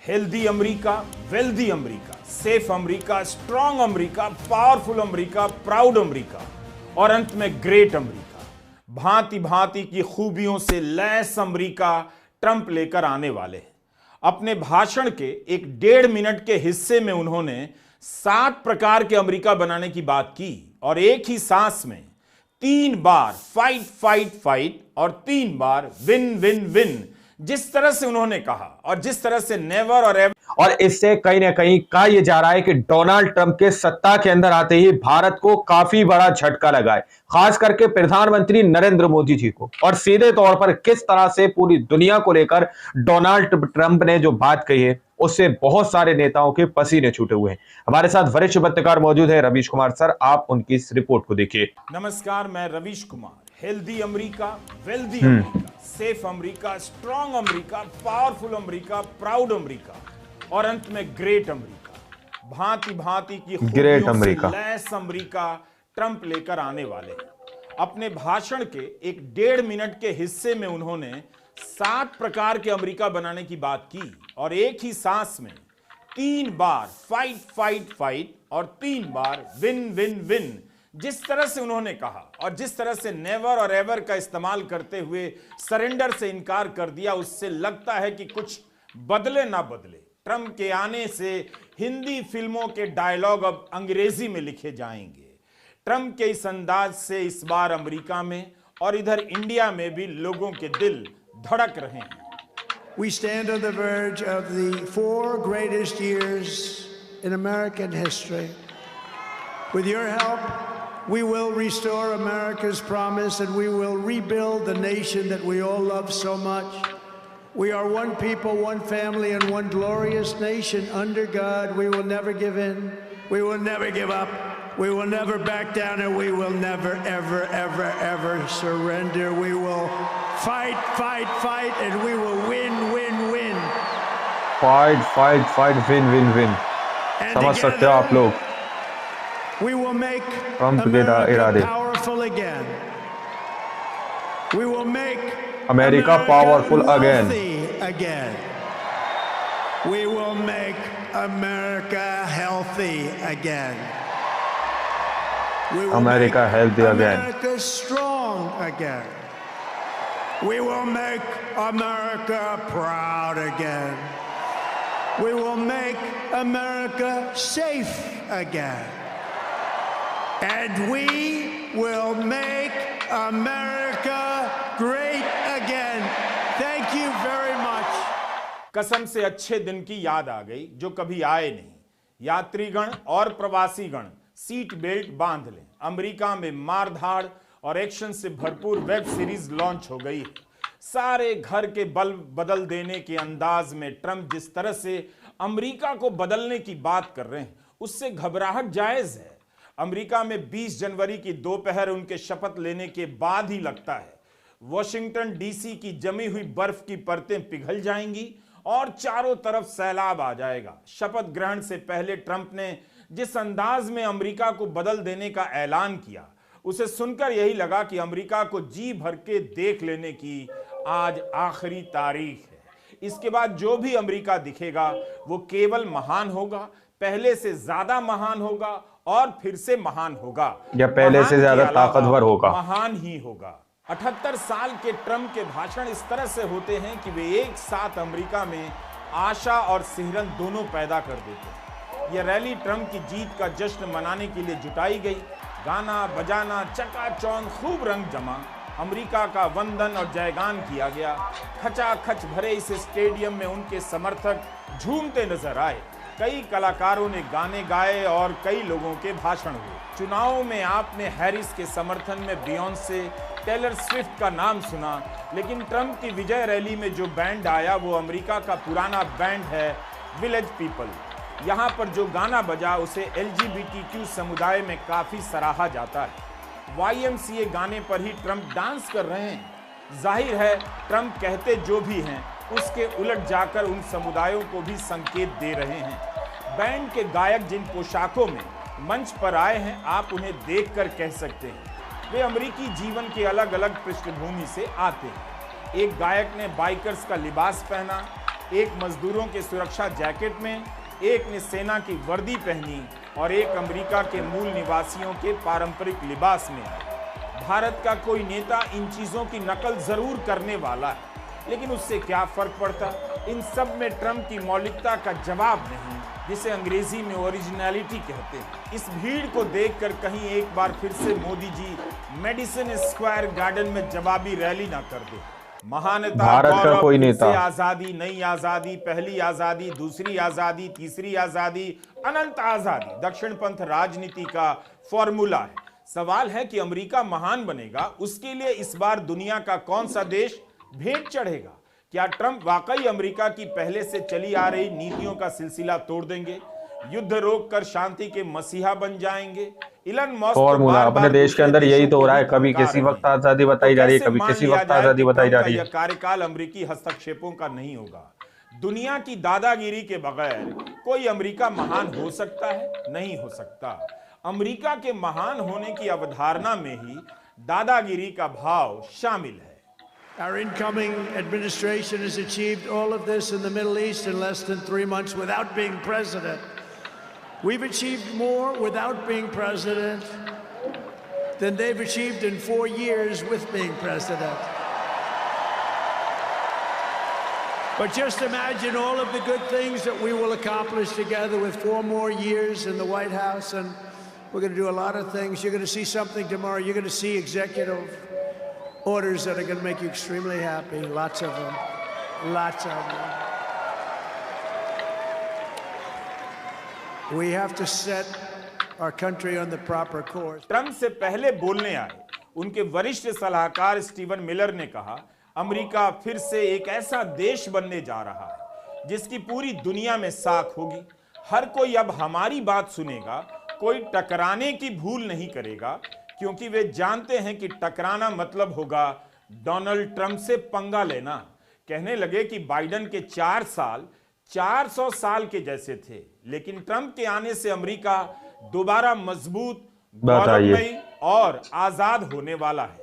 Healthy America, wealthy America, safe America, strong America, powerful America, proud America और अंत में great America. भांति भांति की खूबियों से लैस अमेरिका ट्रंप लेकर आने वाले हैं। अपने भाषण के एक 1.5 मिनट के हिस्से में उन्होंने 7 प्रकार के अमेरिका बनाने की बात की और एक ही सांस में 3 बार फाइट फाइट फाइट और 3 बार विन विन विन, जिस तरह से उन्होंने कहा और जिस तरह से नेवर और एवर। और इससे कहीं ना कहीं कहा यह जा रहा है कि डोनाल्ड ट्रंप के सत्ता के अंदर आते ही भारत को काफी बड़ा झटका लगा है, खास करके प्रधानमंत्री नरेंद्र मोदी जी को। और सीधे तौर पर किस तरह से पूरी दुनिया को लेकर डोनाल्ड ट्रंप ने जो बात कही है उससे बहुत सारे नेताओं के पसीने छूटे हुए हैं। हमारे साथ वरिष्ठ पत्रकार मौजूद है रवीश कुमार सर, आप उनकी इस रिपोर्ट को देखिए। नमस्कार, मैं Ravish Kumar. Healthy America, wealthy America, safe America, strong America, powerful America, proud America और अंत में ग्रेट अमेरिका। भांति भांति की great America, lace America Trump लेकर आने वाले हैं। अपने भाषण के एक 1.5 मिनट के हिस्से में उन्होंने 7 प्रकार के अमेरिका बनाने की बात की और एक ही सांस में 3 बार फाइट फाइट फाइट और 3 बार विन विन विन, जिस तरह से उन्होंने कहा और जिस तरह से नेवर और एवर का इस्तेमाल करते हुए सरेंडर से इनकार कर दिया, उससे लगता है कि कुछ बदले ना बदले। ट्रंप के आने से हिंदी फिल्मों के डायलॉग अब अंग्रेजी में लिखे जाएंगे। ट्रंप के इस अंदाज से इस बार अमेरिका में और इधर इंडिया में भी लोगों के दिल धड़क रहे हैं। We stand on the verge of the 4 greatest years in American history. With your help, we will restore America's promise and we will rebuild the nation that we all love so much. We are one people, one family, and one glorious nation under God. We will never give in. We will never give up. We will never back down, and we will never, ever, ever, ever surrender. We will fight, fight, fight, and we will win, win, win. Fight, fight, fight, win, win, win. समझ सकते हो आप लोग? We will make Trump के इरादे। powerful again. We will make America powerful again. again. We will make America healthy again. We will America make healthy again. America strong again. We will make America proud again. We will make America safe again. And we will make America great again. Thank you very much. कसम से अच्छे दिन की याद आ गई जो कभी आए नहीं। यात्रीगण और प्रवासीगण सीट बेल्ट बांध लें। अमेरिका में मारधाड़ और एक्शन से भरपूर वेब सीरीज लॉन्च हो गई है। सारे घर के बल्ब बदल देने के अंदाज में ट्रंप जिस तरह से अमेरिका को बदलने की बात कर रहे हैं उससे घबराहट जायज है। अमेरिका में 20 जनवरी की दोपहर उनके शपथ लेने के बाद ही लगता है वॉशिंगटन डीसी की जमी हुई बर्फ की परतें पिघल जाएंगी और चारों तरफ सैलाब आ जाएगा। शपथ ग्रहण से पहले ट्रंप ने जिस अंदाज में अमेरिका को बदल देने का ऐलान किया उसे सुनकर यही लगा कि अमेरिका को जी भर के देख लेने की आज आखिरी तारीख है। इसके बाद जो भी अमेरिका दिखेगा वो केवल महान होगा, पहले से ज्यादा महान होगा और फिर से महान होगा, या पहले से ज्यादा ताकतवर होगा, महान ही होगा। 78 साल के ट्रंप के भाषण इस तरह से होते हैं कि वे एक साथ अमेरिका में आशा और सिहरन दोनों पैदा कर देते हैं। यह रैली ट्रंप की जीत का जश्न मनाने के लिए जुटाई गई। गाना बजाना चकाचौंध, खूब रंग जमा, अमेरिका का वंदन और जयगान किया गया। खचाखच भरे इस स्टेडियम में उनके समर्थक झूमते नजर आए। कई कलाकारों ने गाने गाए और कई लोगों के भाषण हुए। चुनाव में आपने हैरिस के समर्थन में बियॉन्से, टेलर स्विफ्ट का नाम सुना, लेकिन ट्रंप की विजय रैली में जो बैंड आया वो अमेरिका का पुराना बैंड है विलेज पीपल। यहाँ पर जो गाना बजा उसे LGBTQ समुदाय में काफी सराहा जाता है। YMCA गाने पर ही ट्रंप डांस कर रहे हैं। जाहिर है ट्रंप कहते जो भी हैं उसके उलट जाकर उन समुदायों को भी संकेत दे रहे हैं। बैंड के गायक जिन पोशाकों में मंच पर आए हैं आप उन्हें देखकर कह सकते हैं वे अमेरिकी जीवन के अलग अलग पृष्ठभूमि से आते हैं। एक गायक ने बाइकर्स का लिबास पहना, एक मजदूरों के सुरक्षा जैकेट में, एक ने सेना की वर्दी पहनी और एक अमेरिका के मूल निवासियों के पारंपरिक लिबास में। भारत का कोई नेता इन चीजों की नकल जरूर करने वाला है, लेकिन उससे क्या फर्क पड़ता। इन सब में ट्रंप की मौलिकता का जवाब नहीं, जिसे अंग्रेजी में ओरिजिनलिटी कहते हैं। इस भीड़ को देखकर कहीं एक बार फिर से Modi ji Madison Square garden में जवाबी रैली ना कर दे। महानता, भारत का कोई नेता, आजादी, नई आजादी, पहली आजादी, दूसरी आजादी, तीसरी आजादी, अनंत आजादी दक्षिणपंथ राजनीति का फॉर्मूला है। सवाल है कि अमेरिका महान बनेगा, उसके लिए इस बार दुनिया का कौन सा देश भेंट चढ़ेगा? क्या ट्रंप वाकई अमेरिका की पहले से चली आ रही नीतियों का सिलसिला तोड़ देंगे, युद्ध रोककर शांति के मसीहा बन जाएंगे? इलन मस्क फॉर्मूला अपने देश के अंदर यही तो हो रहा है, कभी किसी वक्त आजादी बताई जा रही है, कभी किसी वक्त आजादी बताई जा रही है। कार्यकाल अमेरिकी हस्तक्षेपों का नहीं होगा। दुनिया की दादागिरी के बगैर कोई अमेरिका महान हो सकता है? नहीं हो सकता। अमेरिका के महान होने की अवधारणा में ही दादागिरी का भाव शामिल है। Our incoming administration has achieved all of this in the Middle East in less than 3 months without being president. We've achieved more without being president than they've achieved in 4 years with being president. But just imagine all of the good things that we will accomplish together with 4 more years in the White House, and we're going to do a lot of things. You're going to see something tomorrow. You're going to see executive orders that are going to make you extremely happy. Lots of them. Lots of them. We have to set our country on the proper course. Trump से पहले बोलने आए उनके वरिष्ठ सलाहकार Steven Miller ने कहा, America फिर से एक ऐसा देश बनने जा रहा है जिसकी पूरी दुनिया में साख होगी। हर कोई अब हमारी बात सुनेगा, कोई टकराने की भूल नहीं करेगा, क्योंकि वे जानते हैं कि टकराना मतलब होगा डोनाल्ड ट्रंप से पंगा लेना। कहने लगे कि बाइडेन के 4 साल 400 साल के जैसे थे, लेकिन ट्रंप के आने से अमेरिका दोबारा मजबूत, गौरवमयी और आजाद होने वाला है।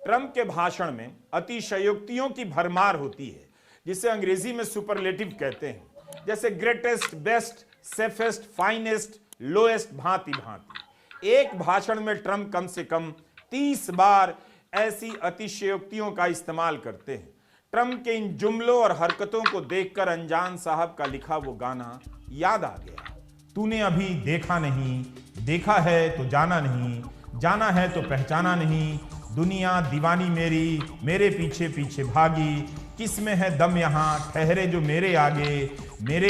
ट्रंप के भाषण में अतिशयोक्तियों की भरमार होती है, जिसे अंग्रेजी में सुपरलेटिव कहते हैं, जैसे greatest, best, safest, finest, lowest, भांति भांति। एक भाषण में ट्रंप कम से कम 30 बार ऐसी अतिशयोक्तियों का इस्तेमाल करते हैं। ट्रंप के इन जुमलों और हरकतों को देखकर अनजान साहब का लिखा वो गाना याद आ गया। तूने अभी देखा नहीं, देखा है तो जाना नहीं, जाना है तो पहचाना नहीं, दुनिया दीवानी मेरी, मेरे पीछे पीछे भागी, किस में है दम यहाँ, ठहरे जो मेरे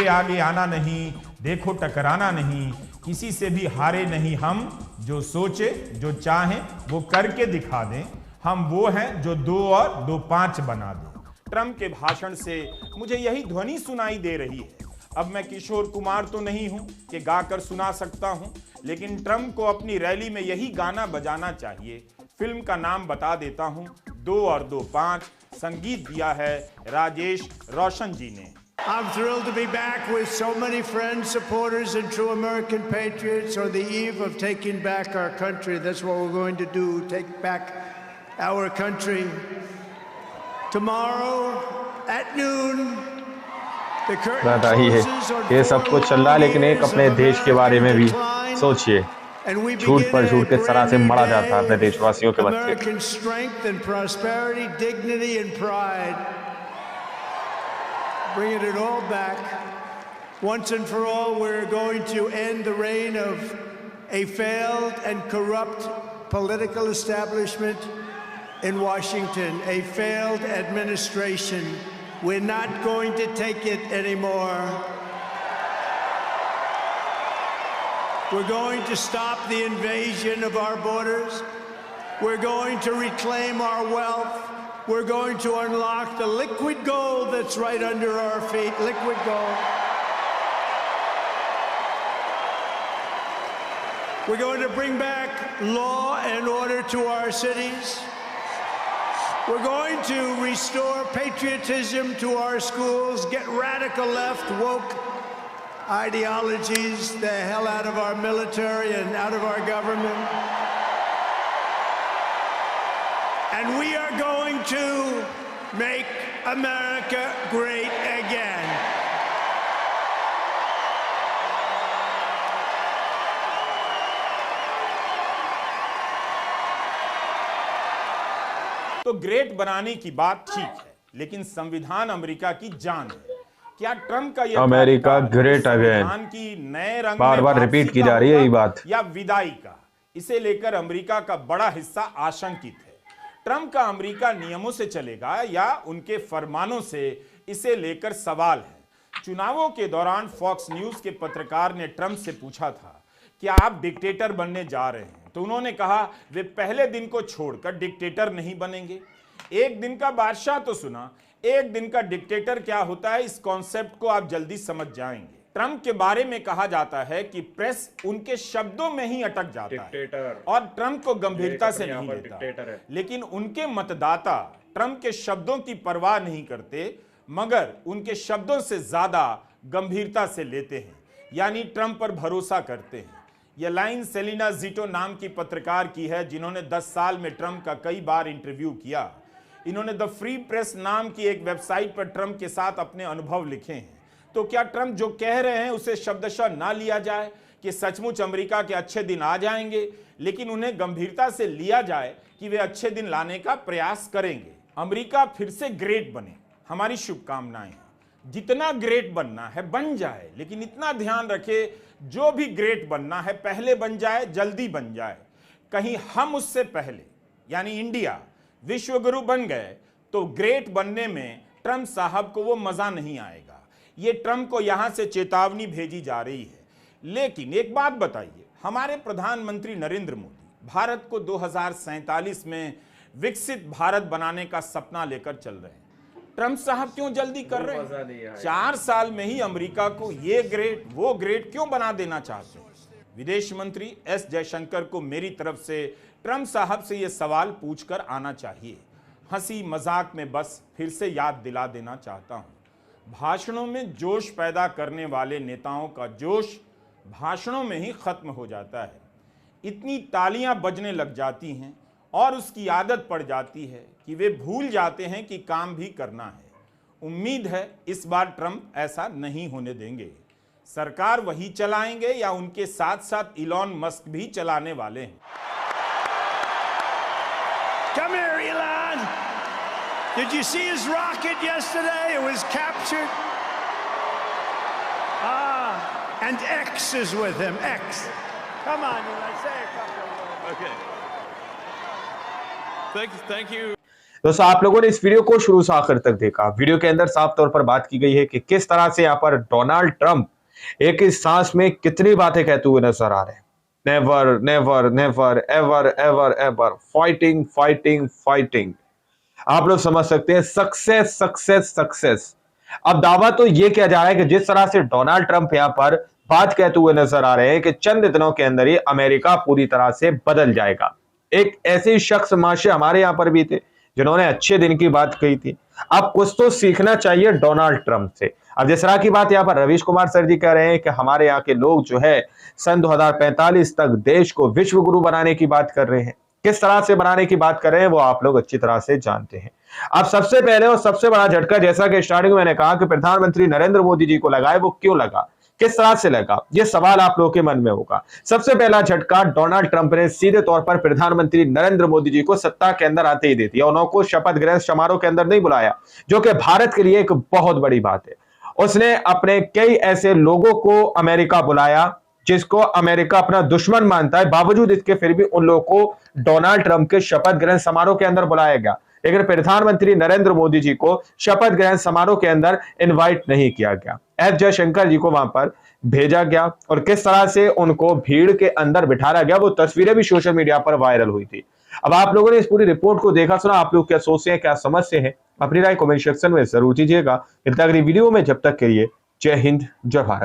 आगे आना नहीं, देखो टकराना नहीं, किसी से भी हारे नहीं हम, जो सोचे जो चाहें वो करके दिखा दें, हम वो हैं जो 2 और 2 5 बना दें। ट्रंप के भाषण से मुझे यही ध्वनि सुनाई दे रही है। अब मैं किशोर कुमार तो नहीं हूं कि गाकर सुना सकता हूं, लेकिन ट्रंप को अपनी रैली में यही गाना बजाना चाहिए। फिल्म का नाम बता देता हूं, 2 और 2 5, संगीत दिया है राजेश रोशन जी ने। I'm thrilled to be back with so many friends, supporters, and true American patriots on the eve of taking back our country. That's what we're going to do, take back our country. Tomorrow at noon, the curtain closes on ये सब कुछ चल रहा है, लेकिन एक अपने देश के बारे में भी सोचिए। झूठ पर झूठ के सरा से मरा जाता है अपने देशवासियों के बच्चे। American strength and prosperity, dignity and pride. Bringing it all back. Once and for all, we're going to end the reign of a failed and corrupt political establishment in Washington, a failed administration. We're not going to take it anymore. We're going to stop the invasion of our borders. We're going to reclaim our wealth. We're going to unlock the liquid gold that's right under our feet, liquid gold. We're going to bring back law and order to our cities. We're going to restore patriotism to our schools, get radical left, woke ideologies the hell out of our military and out of our government. And we are going to make America great again. तो great बनाने की बात ठीक है, लेकिन संविधान America की जान है। क्या ट्रंप का यह अमेरिका ग्रेट अगेन संविधान की नए रंग बार बार रिपीट की जा रही है ये बात, या विदाई का? इसे लेकर अमेरिका का बड़ा हिस्सा आशंकित है। ट्रंप का अमेरिका नियमों से चलेगा या उनके फरमानों से, इसे लेकर सवाल है। चुनावों के दौरान फॉक्स न्यूज के पत्रकार ने ट्रंप से पूछा था कि आप डिक्टेटर बनने जा रहे हैं, तो उन्होंने कहा वे पहले दिन को छोड़कर डिक्टेटर नहीं बनेंगे। एक दिन का बादशाह तो सुना, एक दिन का डिक्टेटर क्या होता है, इस कॉन्सेप्ट को आप जल्दी समझ जाएंगे। ट्रंप के बारे में कहा जाता है कि प्रेस उनके शब्दों में ही अटक जाता है और ट्रंप को गंभीरता से नहीं लेता, लेकिन उनके मतदाता ट्रंप के शब्दों की परवाह नहीं करते, मगर उनके शब्दों से ज्यादा गंभीरता से लेते हैं, यानी ट्रंप पर भरोसा करते हैं। यह लाइन सेलिना जीटो नाम की पत्रकार की है, जिन्होंने 10 साल में ट्रंप का कई बार इंटरव्यू किया। इन्होंने द फ्री प्रेस नाम की एक वेबसाइट पर ट्रंप के साथ अपने अनुभव लिखे हैं। तो क्या ट्रंप जो कह रहे हैं उसे शब्दशः ना लिया जाए कि सचमुच अमेरिका के अच्छे दिन आ जाएंगे, लेकिन उन्हें गंभीरता से लिया जाए कि वे अच्छे दिन लाने का प्रयास करेंगे। अमेरिका फिर से ग्रेट बने, हमारी शुभकामनाएं हैं। जितना ग्रेट बनना है बन जाए, लेकिन इतना ध्यान रखे जो भी ग्रेट बनना है पहले बन जाए, जल्दी बन जाए। कहीं हम उससे पहले यानी इंडिया विश्वगुरु बन गए तो ग्रेट बनने में ट्रंप साहब को वो मजा नहीं आएगा। ये ट्रंप को यहां से चेतावनी भेजी जा रही है। लेकिन एक बात बताइए, हमारे प्रधानमंत्री नरेंद्र मोदी भारत को 2047 में विकसित भारत बनाने का सपना लेकर चल रहे हैं। ट्रंप साहब क्यों जल्दी कर रहे हैं? 4 साल में ही अमेरिका को ये ग्रेट वो ग्रेट क्यों बना देना चाहते हैं? विदेश मंत्री एस जयशंकर को मेरी तरफ से ट्रंप साहब से यह सवाल पूछकर आना चाहिए। हंसी मजाक में बस फिर से याद दिला देना चाहता हूं, भाषणों में जोश पैदा करने वाले नेताओं का जोश भाषणों में ही खत्म हो जाता है। इतनी तालियां बजने लग जाती हैं और उसकी आदत पड़ जाती है कि वे भूल जाते हैं कि काम भी करना है। उम्मीद है इस बार ट्रंप ऐसा नहीं होने देंगे। सरकार वही चलाएंगे या उनके साथ साथ इलॉन मस्क भी चलाने वाले हैं। Come here, Elon. Did you see his rocket yesterday? It was captured. And X is with him. X. Come on, Elon. Say a couple of words. Okay. Thank you. दोस्तों, आप लोगों ने इस video को शुरू से आखिर तक देखा। वीडियो के अंदर साफ तौर पर बात की गई है कि किस तरह से यहाँ पर डोनाल्ड ट्रंप एक ही सांस में कितनी बातें कहते हुए नजर आ रहे हैं। Never never never ever ever ever, fighting fighting fighting. आप लोग समझ सकते हैं, सक्सेस सक्सेस सक्सेस। अब दावा तो यह किया जा रहा है कि जिस तरह से डोनाल्ड ट्रंप यहां पर बात कहते हुए नजर आ रहे हैं कि चंद दिनों के अंदर ही अमेरिका पूरी तरह से बदल जाएगा। एक ऐसे शख्स माशे हमारे यहां पर भी थे जिन्होंने अच्छे दिन की बात कही थी। अब कुछ तो सीखना चाहिए डोनाल्ड ट्रंप से। अब जिस तरह की बात यहां पर रवीश कुमार सर जी कह रहे हैं कि हमारे यहाँ के लोग जो है सन 2045 तक देश को विश्व गुरु बनाने की बात कर रहे हैं। किस तरह से बनाने की बात कर रहे हैं वो आप लोग अच्छी तरह से जानते हैं। अब सबसे पहले और सबसे बड़ा झटका, जैसा कि स्टार्टिंग में मैंने कहा कि प्रधानमंत्री नरेंद्र मोदी जी को लगा है, वो क्यों लगा, किस तरह से लगा, ये सवाल आप लोगों के मन में होगा। सबसे पहला झटका डोनाल्ड ट्रंप ने सीधे तौर पर प्रधानमंत्री नरेंद्र मोदी जी को सत्ता के अंदर आते ही दे दिया। उनको शपथ ग्रहण समारोह के अंदर नहीं बुलाया, जो कि भारत के लिए एक बहुत बड़ी बात है। उसने अपने कई ऐसे लोगों को अमेरिका बुलाया जिसको अमेरिका अपना दुश्मन मानता है, बावजूद इसके फिर भी उन लोगों को डोनाल्ड ट्रंप के शपथ ग्रहण समारोह के अंदर बुलाया गया। लेकिन प्रधानमंत्री नरेंद्र मोदी जी को शपथ ग्रहण समारोह के अंदर इनवाइट नहीं किया गया। एस जयशंकर जी को वहां पर भेजा गया और किस तरह से उनको भीड़ के अंदर बिठाया गया, वो तस्वीरें भी सोशल मीडिया पर वायरल हुई थी। अब आप लोगों ने इस पूरी रिपोर्ट को देखा सुना, आप लोग क्या सोचते हैं, क्या समझते हैं, अपनी राय कमेंट सेक्शन में जरूर दीजिएगा। अगली वीडियो में जब तक के लिए जय हिंद जय भारत।